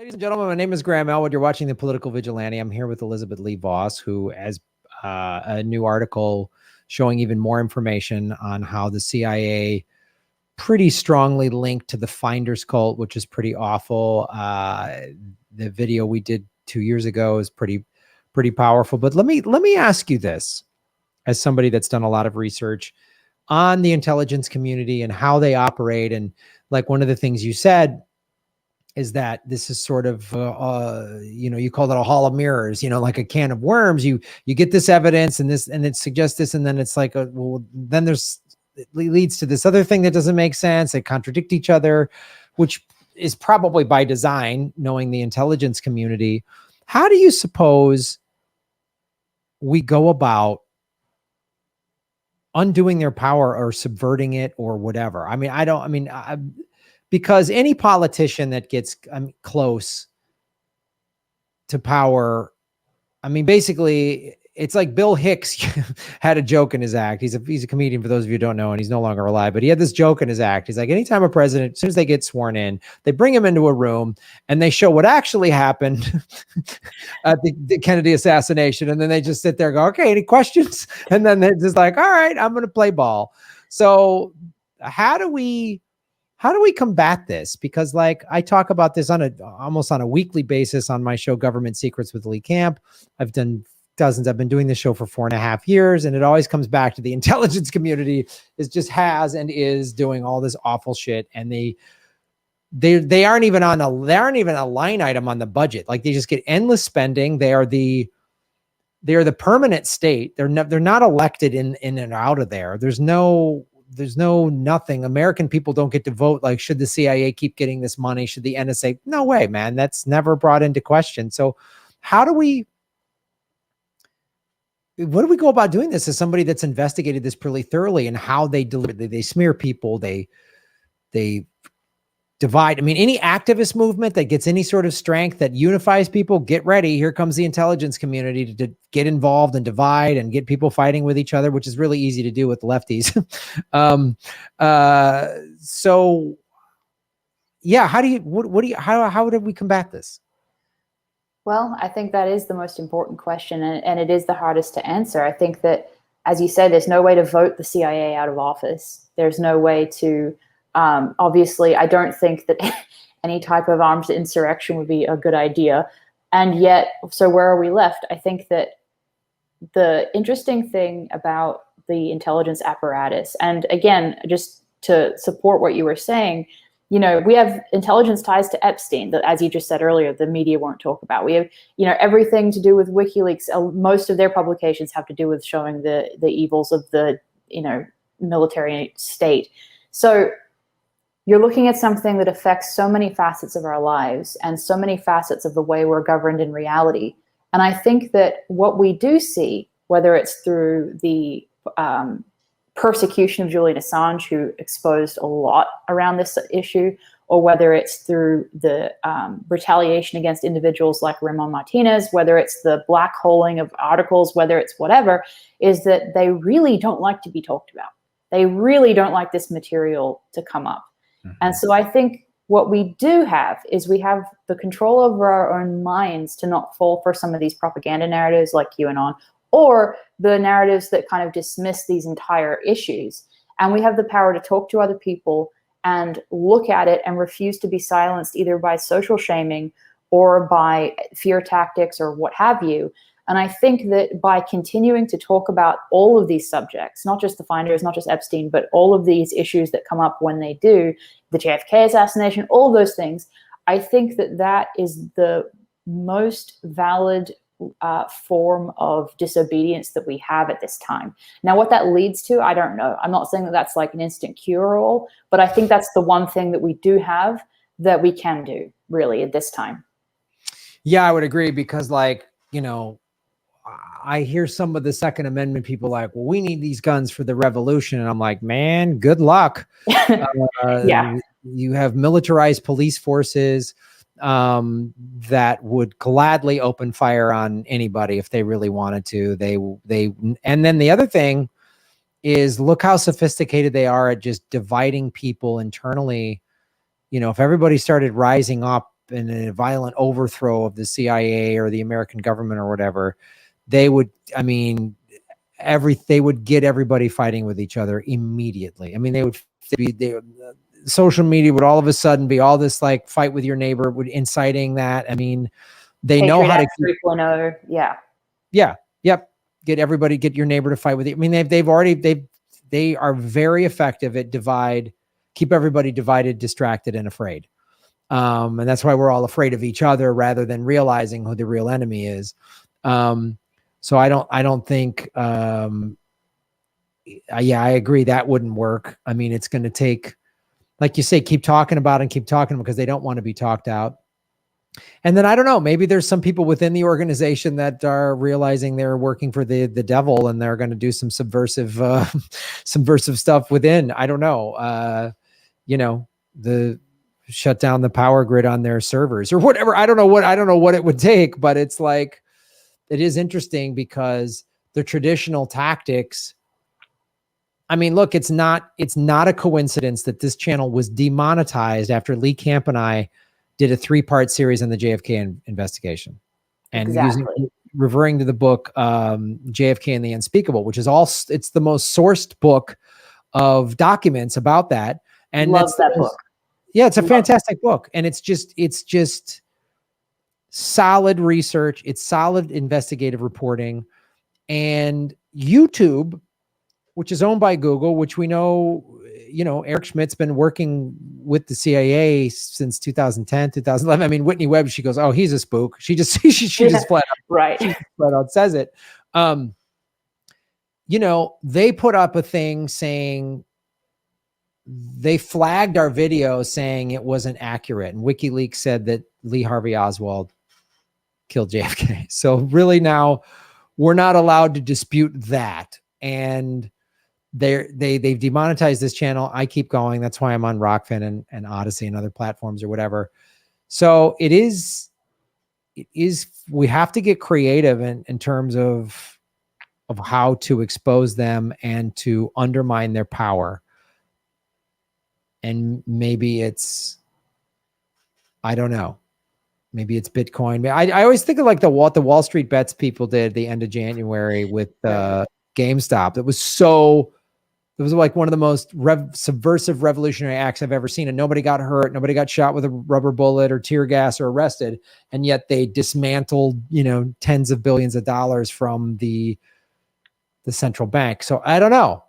Ladies and gentlemen, my name is Graham Elwood. You're watching The Political Vigilante. I'm here with Elizabeth Lee Voss, who has a new article showing even more information on how the CIA pretty strongly linked to the Finders cult, which is pretty awful. The video we did 2 years ago is pretty powerful. But let me ask you this, as somebody that's done a lot of research on the intelligence community and how they operate. And like one of the things you said is that this is sort of, you called it a hall of mirrors, like a can of worms. You get this evidence and it suggests this, and then it's like, then it leads to this other thing that doesn't make sense. They contradict each other, which is probably by design, knowing the intelligence community. How do you suppose we go about undoing their power or subverting it or whatever? Because any politician that gets close to power, basically it's like Bill Hicks had a joke in his act. He's a comedian, for those of you who don't know, and he's no longer alive, but he had this joke in his act. He's like, anytime a president, as soon as they get sworn in, they bring him into a room and they show what actually happened at the Kennedy assassination. And then they just sit there and go, okay, any questions? And then they're just like, all right, I'm going to play ball. So how do we combat this? Because like I talk about this almost on a weekly basis on my show, Government Secrets with Lee Camp. I've done dozens. I've been doing this show for 4.5 years, and it always comes back to the intelligence community has and is doing all this awful shit. And they aren't even a line item on the budget. Like they just get endless spending. They are the permanent state. They're not elected in and out of there. There's no nothing. American people don't get to vote. Like, should the CIA keep getting this money? Should the NSA? No way, man. That's never brought into question. So what do we go about doing this as somebody that's investigated this pretty thoroughly, and how they deliberately, they smear people, they divide. Any activist movement that gets any sort of strength that unifies people, get ready. Here comes the intelligence community to get involved and divide and get people fighting with each other, which is really easy to do with lefties. So yeah, how do we combat this? Well, I think that is the most important question, and it is the hardest to answer. I think that, as you said, there's no way to vote the CIA out of office. There's no way to, obviously, I don't think that any type of armed insurrection would be a good idea. And yet, so where are we left? I think that the interesting thing about the intelligence apparatus, and again, just to support what you were saying, we have intelligence ties to Epstein that, as you just said earlier, the media won't talk about. We have, everything to do with WikiLeaks. Most of their publications have to do with showing the evils of the, military state. So you're looking at something that affects so many facets of our lives and so many facets of the way we're governed in reality. And I think that what we do see, whether it's through the persecution of Julian Assange, who exposed a lot around this issue, or whether it's through the retaliation against individuals like Ramon Martinez, whether it's the black holing of articles, whether it's whatever, is that they really don't like to be talked about. They really don't like this material to come up. Mm-hmm. And so I think what we do have is we have the control over our own minds to not fall for some of these propaganda narratives like QAnon, or the narratives that kind of dismiss these entire issues. And we have the power to talk to other people and look at it and refuse to be silenced either by social shaming or by fear tactics or what have you. And I think that by continuing to talk about all of these subjects, not just the Finders, not just Epstein, but all of these issues that come up when they do, the JFK assassination, all of those things, I think that is the most valid form of disobedience that we have at this time. Now, what that leads to, I don't know. I'm not saying that that's like an instant cure-all, but I think that's the one thing that we do have that we can do really at this time. Yeah, I would agree, because I hear some of the Second Amendment people like, well, we need these guns for the revolution. And I'm like, man, good luck. Yeah. You have militarized police forces that would gladly open fire on anybody if they really wanted to. And then the other thing is, look how sophisticated they are at just dividing people internally. If everybody started rising up in a violent overthrow of the CIA or the American government or whatever, they would, I mean, they would get everybody fighting with each other immediately. I mean, social media would all of a sudden be all this like fight with your neighbor, would inciting that. I mean, they know how to 3.0. Yeah. Yeah. Yep. Get your neighbor to fight with you. I mean, they are very effective at keep everybody divided, distracted, and afraid. And that's why we're all afraid of each other rather than realizing who the real enemy is. So I don't think, yeah, I agree that wouldn't work. I mean, it's going to take, like you say, keep talking about and keep talking because they don't want to be talked out. And then I don't know, maybe there's some people within the organization that are realizing they're working for the devil and they're going to do some subversive stuff within. I don't know. The shut down the power grid on their servers or whatever. I don't know what it would take, but it's like, it is interesting because the traditional tactics, I mean, look, it's not a coincidence that this channel was demonetized after Lee Camp and I did a 3-part series on the JFK investigation, and referring to the book JFK and the Unspeakable, which is it's the most sourced book of documents about that. And love that book. Yeah, it's a fantastic book, and it's just solid research. It's solid investigative reporting, and YouTube, which is owned by Google, which we know, Eric Schmidt's been working with the CIA since 2010, 2011. I mean, Whitney Webb, she goes, "Oh, he's a spook." She just, just flat out says it. They put up a thing saying they flagged our video saying it wasn't accurate. And WikiLeaks said that Lee Harvey Oswald killed JFK. So really now we're not allowed to dispute that. And they've demonetized this channel. I keep going. That's why I'm on Rockfin and Odyssey and other platforms or whatever. So it is, we have to get creative in terms of how to expose them and to undermine their power. And maybe it's, I don't know. Maybe it's Bitcoin. I always think of like what the Wall Street bets people did at the end of January with GameStop. It was like one of the most subversive revolutionary acts I've ever seen. And nobody got hurt. Nobody got shot with a rubber bullet or tear gas or arrested. And yet they dismantled, tens of billions of dollars from the central bank. So I don't know.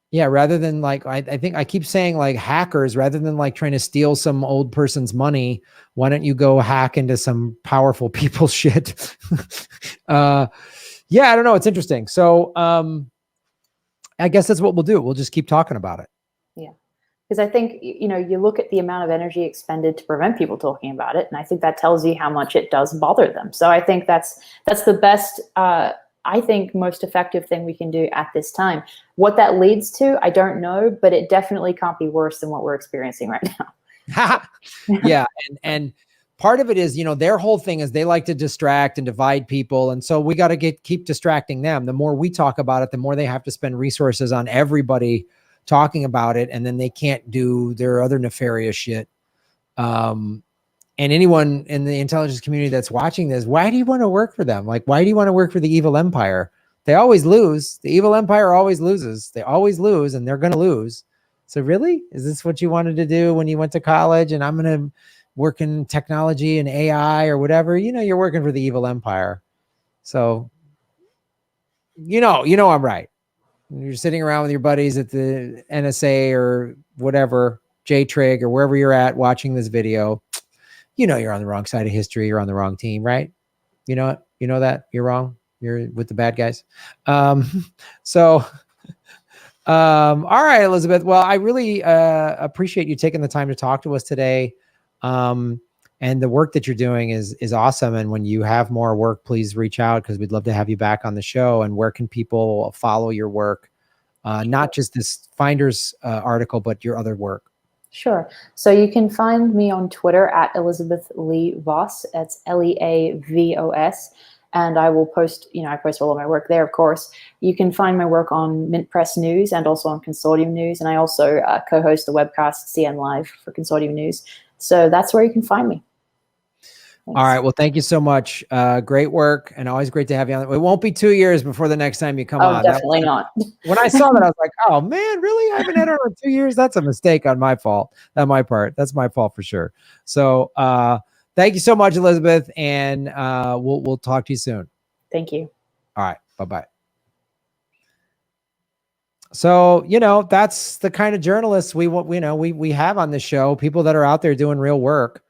Yeah, rather than like, I think I keep saying like hackers, rather than like trying to steal some old person's money, why don't you go hack into some powerful people's shit? Yeah, I don't know. It's interesting. So I guess that's what we'll do. We'll just keep talking about it. Yeah. Because I think, you look at the amount of energy expended to prevent people talking about it. And I think that tells you how much it does bother them. So I think that's the best, I think most effective thing we can do at this time. What that leads to, I don't know, but it definitely can't be worse than what we're experiencing right now. Yeah. And part of it is, their whole thing is they like to distract and divide people. And so we got to keep distracting them. The more we talk about it, the more they have to spend resources on everybody talking about it. And then they can't do their other nefarious shit. And anyone in the intelligence community that's watching this, why do you want to work for them? Like, why do you want to work for the evil empire? They always lose. The evil empire always loses. They always lose, and they're going to lose. So really, is this what you wanted to do when you went to college? And I'm going to work in technology and AI or whatever. You're working for the evil empire. So, I'm right. You're sitting around with your buddies at the NSA or whatever, JTRIG or wherever you're at watching this video. You're on the wrong side of history. You're on the wrong team, right? You know it. You know that you're wrong. You're with the bad guys. All right, Elizabeth. Well, I really appreciate you taking the time to talk to us today. And the work that you're doing is awesome. And when you have more work, please reach out because we'd love to have you back on the show. And where can people follow your work? Not just this Finders article, but your other work. Sure. So you can find me on Twitter at Elizabeth Lee Voss. That's Leavos. and I will post, I post all of my work there, of course. You can find my work on Mint Press News and also on Consortium News, and I also co-host the webcast CN Live for Consortium News. So that's where you can find me. Thanks. All right. Well, thank you so much. Great work, and always great to have you on. It won't be 2 years before the next time you come on. Definitely not. When I saw that, I was like, oh man, really? I haven't had her in 2 years? That's a mistake on my fault. On my part. That's my fault for sure. So thank you so much, Elizabeth. And we'll talk to you soon. Thank you. All right. Bye-bye. So, that's the kind of journalists we have on this show, people that are out there doing real work.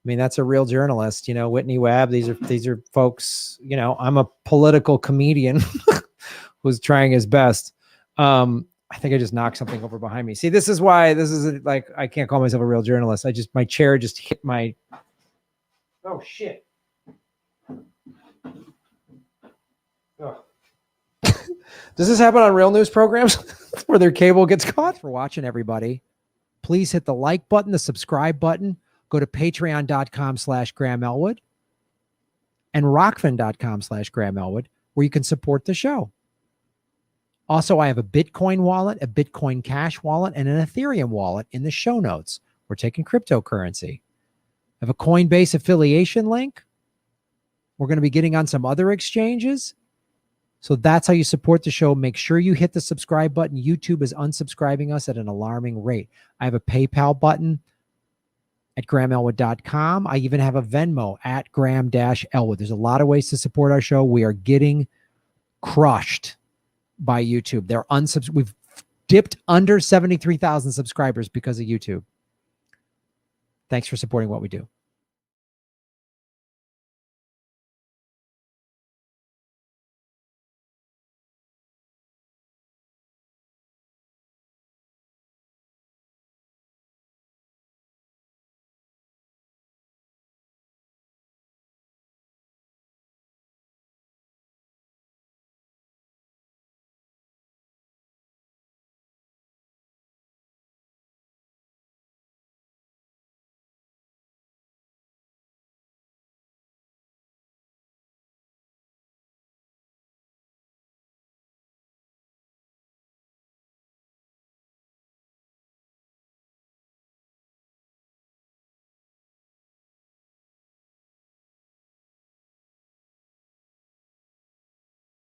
I mean, that's a real journalist, Whitney Webb. These are folks, I'm a political comedian who's trying his best. I think I just knocked something over behind me. See, this is why like, I can't call myself a real journalist. My chair just hit my, oh shit. Oh. Does this happen on real news programs where their cable gets caught? For watching, everybody. Please hit the like button, the subscribe button. Go to patreon.com/Graham Elwood and rockfin.com/Graham Elwood, where you can support the show. Also, I have a Bitcoin wallet, a Bitcoin Cash wallet, and an Ethereum wallet in the show notes. We're taking cryptocurrency. I have a Coinbase affiliation link. We're going to be getting on some other exchanges. So that's how you support the show. Make sure you hit the subscribe button. YouTube is unsubscribing us at an alarming rate. I have a PayPal button at GrahamElwood.com. I even have a Venmo at Graham-Elwood. There's a lot of ways to support our show. We are getting crushed by YouTube. We've dipped under 73,000 subscribers because of YouTube. Thanks for supporting what we do.